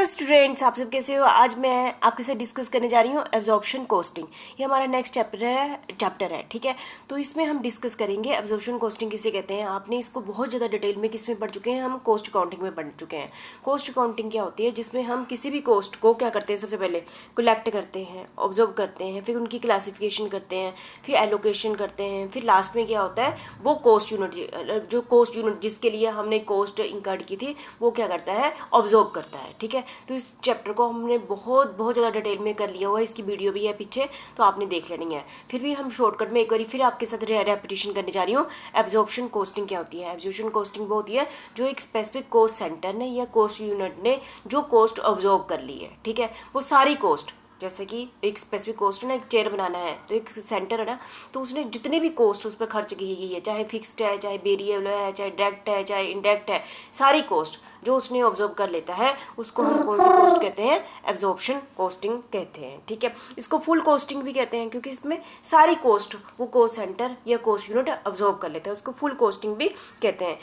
Hello students, आप सब कैसे हो। आज मैं आपके साथ डिस्कस करने जा रही हूँ एब्जॉर्प्शन कॉस्टिंग। ये हमारा नेक्स्ट चैप्टर है। ठीक है, तो इसमें हम डिस्कस करेंगे एब्जॉर्प्शन कॉस्टिंग किसे कहते हैं। आपने इसको बहुत ज़्यादा डिटेल में किस में पढ़ चुके हैं, हम कॉस्ट अकाउंटिंग में पढ़ चुके हैं। कॉस्ट अकाउंटिंग क्या होती है, जिसमें हम किसी भी कॉस्ट को क्या करते हैं, सबसे पहले कलेक्ट करते हैं, ऑब्जर्व करते हैं, फिर उनकी क्लासिफिकेशन करते हैं, फिर एलोकेशन करते हैं, फिर लास्ट में क्या होता है वो कॉस्ट यूनिट, जो कॉस्ट यूनिट जिसके लिए हमने कॉस्ट इंकर्ड की थी वो क्या करता है, ऑब्जर्व करता है। ठीक है, तो इस चैप्टर को हमने बहुत बहुत ज़्यादा डिटेल में कर लिया हुआ है, इसकी वीडियो भी है पीछे, तो आपने देख लेनी है। फिर भी हम शॉर्टकट में एक बार फिर आपके साथ रेपिटेशन करने जा रही हूँ। एब्जॉर्प्शन कॉस्टिंग क्या होती है। एब्जॉर्प्शन कॉस्टिंग वो होती है जो एक स्पेसिफिक कॉस्ट सेंटर ने या कॉस्ट यूनिट ने जो कॉस्ट ऑब्जर्व कर ली है, ठीक है, वो सारी कॉस्ट, जैसे कि एक स्पेसिफिक कॉस्ट है ना, एक चेयर बनाना है तो एक सेंटर है ना, तो उसने जितने भी कॉस्ट उस पर खर्च की गई है, चाहे फिक्स्ड है, चाहे वेरिएबल है, चाहे डायरेक्ट है, चाहे इनडायरेक्ट है, सारी कॉस्ट जो उसने ऑब्जर्व कर लेता है उसको हम कौन सी कॉस्ट कहते हैं, एब्जॉर्प्शन कॉस्टिंग कहते हैं। ठीक है, इसको फुल कॉस्टिंग भी कहते हैं क्योंकि इसमें सारी कॉस्ट वो कॉस्ट सेंटर या कॉस्ट यूनिट ऑब्जर्व कर लेता है, उसको फुल कॉस्टिंग भी कहते हैं।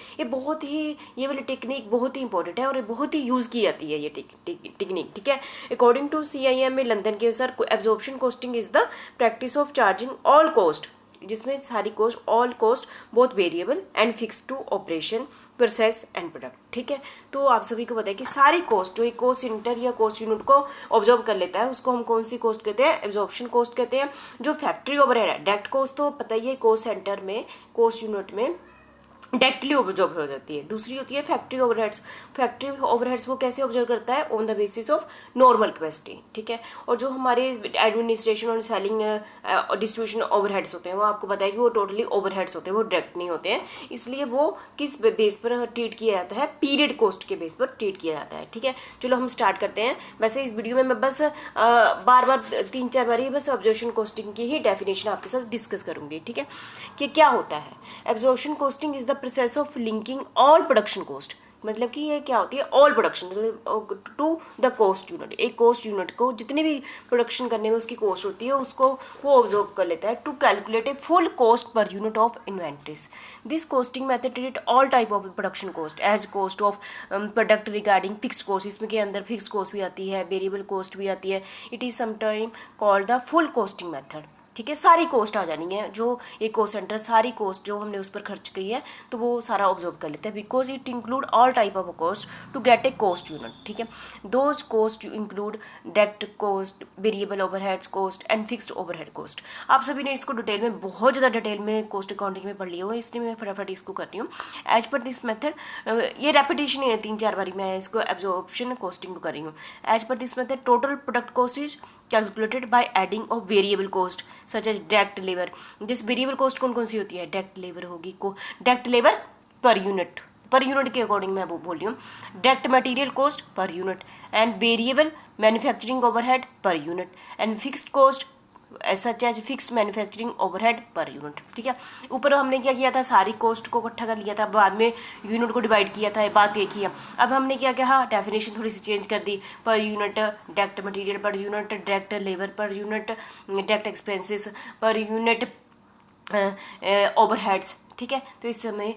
ये वाली टेक्निक बहुत ही इंपॉर्टेंट है और बहुत ही यूज़ की जाती है ये टेक्निक। ठीक है, अकॉर्डिंग टू CIM में लंदन के अनुसार absorption costing is the practice of charging all cost, जिसमें सारी cost, all cost both variable and fix to operation process and product. ठीक है, तो आप सभी को पता है कि सारी कॉस्ट जो एक कॉस्ट सेंटर या कॉस्ट यूनिट को ऑब्जर्व कर लेता है उसको हम कौन सी कॉस्ट कहते हैं, एब्जॉर्प्शन कॉस्ट कहते हैं। जो फैक्ट्री ओवरहेड है, डायरेक्ट कॉस्ट तो पता ही है, कॉस्ट सेंटर में, कॉस्ट यूनिट में डायरेक्टली ऑब्जर्व हो जाती है। दूसरी होती है फैक्ट्री ओवरहेड्स। फैक्ट्री ओवरहेड्स वो कैसे ऑब्जर्व करता है, on the basis of normal capacity. ठीक है, और जो हमारे एडमिनिस्ट्रेशन और सेलिंग डिस्ट्रीब्यूशन ओवरहेड्स होते हैं वो आपको पता है कि वो टोटली ओवरहेड्स होते हैं, वो डायरेक्ट नहीं होते हैं, इसलिए वो किस बेस पर ट्रीट किया जाता है, पीरियड कॉस्ट के बेस पर ट्रीट किया जाता है। ठीक है, चलो हम स्टार्ट करते हैं। वैसे इस वीडियो में मैं बस बार बार 3-4 बार ही बस एब्जॉर्प्शन कॉस्टिंग की ही डेफिनेशन आपके साथ डिस्कस करूंगी। ठीक है, कि क्या होता है absorption costing is the process of linking all production cost, मतलब कि ये क्या होती है, all production to the cost unit. एक कॉस्ट यूनिट को जितनी भी प्रोडक्शन करने में उसकी कॉस्ट होती है उसको वो ऑब्जर्व कर लेता है to calculate a full cost per unit of inventories. This costing method treat all type of production cost as cost of product regarding fix cost. इसमें के अंदर फिक्स कॉस्ट भी आती है, वेरिएबल कॉस्ट भी आती है। It is sometime called the full costing method. ठीक है, सारी कॉस्ट आ जानी है, जो एक कॉस्ट सेंटर सारी कॉस्ट जो हमने उस पर खर्च की है तो वो सारा ऑब्जर्व कर लेता है, because it include all type of cost to get a cost unit. ठीक है, those cost include direct cost, variable overheads cost and fixed overhead cost. आप सभी ने इसको डिटेल में, बहुत ज़्यादा डिटेल में कॉस्ट अकाउंटिंग में पढ़ लिया हुआ है, इसलिए मैं फटाफट इसको कर रही हूँ। एज पर दिस मेथड, ये रेपिटेशन है 3-4 बारी मैं इसको एब्जॉर्प्शन कॉस्टिंग को कर रही हूँ। As per this method total product cost is calculated by adding of variable cost such as direct labour. जिस वेरिएबल कॉस्ट कौन कौन सी होती है, डायरेक्ट लेबर होगी, डायरेक्ट लेबर पर यूनिट के अकॉर्डिंग मैं वो बोल रही हूँ, direct material cost per unit and variable manufacturing overhead per unit and fixed cost such as fix manufacturing overhead per unit. ठीक है, ऊपर हमने क्या किया था, सारी कॉस्ट को इकट्ठा कर लिया था, बाद में यूनिट को डिवाइड किया था, बात एक ही है। अब हमने क्या किया, डेफिनेशन थोड़ी सी चेंज कर दी, per unit direct material per unit, direct labour per unit, direct expenses per unit, overheads. ठीक है, तो इस समय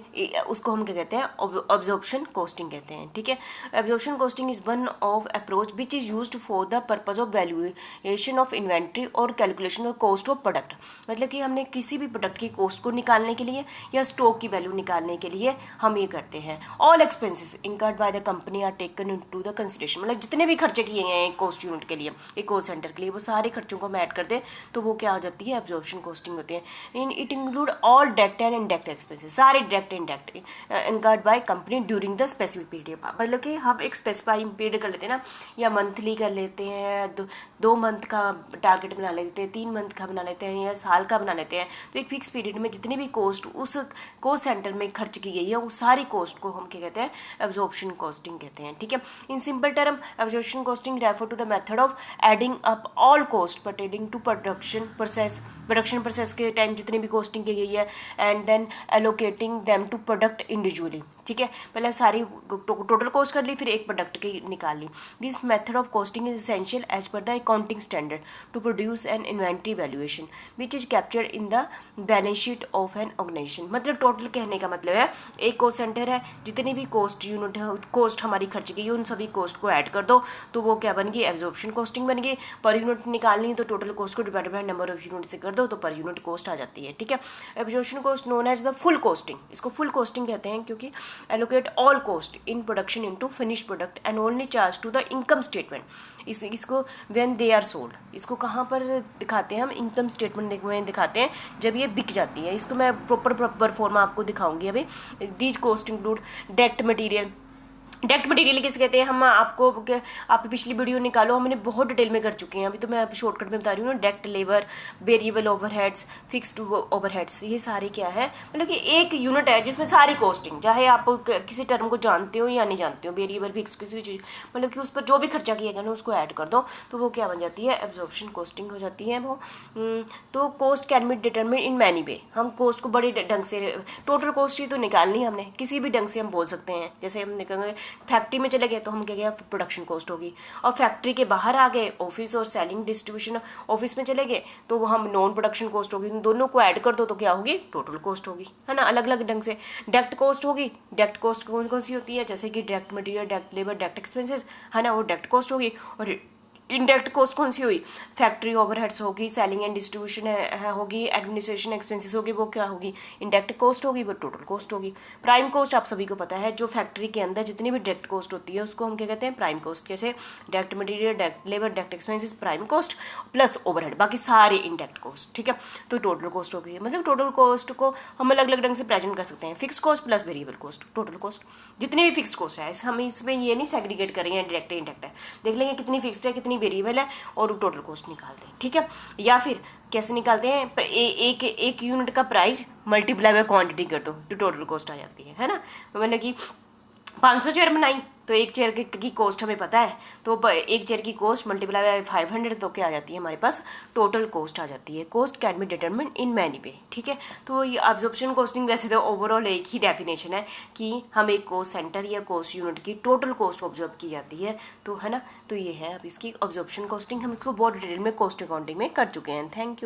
उसको हम क्या कहते हैं, ऑब्जॉर्प्शन कॉस्टिंग कहते हैं। ठीक है, absorption costing is one of approach which is used for the purpose of valuation of inventory और calculation of cost of product. मतलब कि हमने किसी भी प्रोडक्ट की कॉस्ट को निकालने के लिए या स्टॉक की वैल्यू निकालने के लिए हम ये करते हैं। All expenses incurred by the company are taken into the consideration, मतलब जितने भी खर्चे किए गए हैं एक कॉस्ट यूनिट के लिए, एक कॉस्ट सेंटर के लिए, वो सारे खर्चों को हम ऐड कर दें तो वो क्या हो जाती है, ऑब्जॉर्प्शन कॉस्टिंग होती है। In it include all direct and indirect expenses, सारे direct indirect incurred by company during the specific period. मतलब कि हम एक स्पेसिफाइड पीरियड कर लेते हैं ना, या मंथली कर लेते हैं, 2 मंथ का टारगेट बना लेते हैं, 3 मंथ का बना लेते हैं, या साल का बना लेते हैं। तो एक फिक्स पीरियड में जितनी भी कॉस्ट उस कॉस्ट सेंटर में खर्च की गई है वो सारी कॉस्ट को हम क्या कहते हैं, एब्जॉर्प्शन कॉस्टिंग कहते हैं। ठीक है, in simple term absorption costing refer to the method of adding up all cost pertaining to production process के टाइम जितनी भी कॉस्टिंग की गई है and then allocating them to product individually. ठीक है, पहले सारी टोटल कॉस्ट कर ली, फिर एक प्रोडक्ट की निकाल ली। This method of costing is essential as per the accounting standard to produce an inventory valuation which is captured in the balance sheet of an organisation. मतलब टोटल कहने का मतलब है एक कॉस्ट सेंटर है, जितनी भी कॉस्ट यूनिट है, कॉस्ट हमारी खर्च की, उन सभी कॉस्ट को ऐड कर दो तो वो क्या बन गई, एब्जॉर्प्शन कॉस्टिंग बन गई। पर यूनिट निकालनी है तो टोटल कॉस्ट को divided by number of unit से कर दो तो पर यूनिट कॉस्ट आ जाती है, ठीक है। Absorption cost known as the full costing, इसको फुल कॉस्टिंग कहते हैं क्योंकि allocate all cost in production into finish product and only charge to the income statement. इसको व्हेन दे आर सोल्ड, इसको कहाँ पर दिखाते हैं हम, इनकम स्टेटमेंट में दिखाते हैं जब ये बिक जाती है। इसको मैं प्रॉपर फॉर्म आपको दिखाऊंगी अभी। These cost include direct material. Direct material किसे कहते हैं, हम आपको आप पिछली वीडियो निकालो, हमने बहुत डिटेल में कर चुके हैं, अभी तो मैं शॉर्टकट में बता रही हूँ ना। Direct labour, variable overheads, fixed overheads, ये सारे क्या है, मतलब कि एक यूनिट है जिसमें सारी कॉस्टिंग, चाहे आप किसी टर्म को जानते हो या नहीं जानते हो, वेरिएबल फिक्स किसी चीज़, मतलब कि उस पर जो भी खर्चा किया गया ना उसको ऐड कर दो तो वो क्या बन जाती है, एब्जॉर्प्शन कॉस्टिंग हो जाती है वो। तो cost can be determine in many way, हम कॉस्ट को बड़े ढंग से, टोटल कॉस्ट ही तो निकालनी है हमने, किसी भी ढंग से हम बोल सकते हैं। जैसे हम निकलेंगे फैक्ट्री में चले गए तो हम क्या गया, प्रोडक्शन कॉस्ट होगी, और फैक्ट्री के बाहर आ गए, ऑफिस और सेलिंग डिस्ट्रीब्यूशन ऑफिस में चले गए तो वो हम नॉन प्रोडक्शन कॉस्ट होगी। इन दोनों को ऐड कर दो तो क्या होगी, टोटल कॉस्ट होगी, है ना, अलग अलग ढंग से। डायरेक्ट कॉस्ट होगी, डायरेक्ट कॉस्ट कौन कौन सी होती है, जैसे कि direct material, direct labour, direct expenses, है ना, वो डायरेक्ट कॉस्ट होगी। और इनडायरेक्ट कॉस्ट कौन सी हुई, फैक्ट्री ओवरहेड्स होगी, सेलिंग एंड डिस्ट्रीब्यूशन होगी, एडमिनिस्ट्रेशन एक्सपेंसेस होगी, वो क्या होगी, इनडायरेक्ट कॉस्ट होगी, वो टोटल कॉस्ट होगी। प्राइम कॉस्ट आप सभी को पता है, जो फैक्ट्री के अंदर जितनी भी डायरेक्ट कॉस्ट होती है उसको हम क्या कहते हैं, प्राइम कॉस्ट। कैसे, direct material, direct labour, direct expenses, prime cost plus overhead, बाकी सारे इनडायरेक्ट कॉस्ट, ठीक है। तो टोटल कॉस्ट होगी, मतलब टोटल कॉस्ट को हम अलग अलग ढंग से प्रेजेंट कर सकते हैं, fix cost plus variable cost, total cost, जितनी भी फिक्स कॉस्ट है, हम इसमें ये नहीं सेग्रीगेट करेंगे डायरेक्ट इनडायरेक्ट है, देख लेंगे कितनी फिक्स्ड है कितनी वेरिएबल है और टोटल कॉस्ट निकालते हैं, ठीक है। या फिर कैसे निकालते हैं, एक यूनिट का प्राइस मल्टीप्लाई बाय क्वांटिटी कर दो तो टोटल कॉस्ट आ जाती है ना। मतलब कि 500 चेयर बनाई तो एक चेयर की कॉस्ट हमें पता है, तो एक चेयर की कॉस्ट मल्टीप्लाई बाय 500 तो क्या आ जाती है हमारे पास, टोटल कॉस्ट आ जाती है। Cost can be determine in many way, ठीक है। तो ये एब्जॉर्प्शन कॉस्टिंग वैसे तो ओवरऑल एक ही डेफिनेशन है कि हम एक कॉस्ट सेंटर या कॉस्ट यूनिट की टोटल कॉस्ट ऑब्जर्व की जाती है, तो है ना। तो ये है अब इसकी एब्जॉर्प्शन कॉस्टिंग, हम इसको बहुत डिटेल में कॉस्ट अकाउंटिंग में कर चुके हैं। Thank you.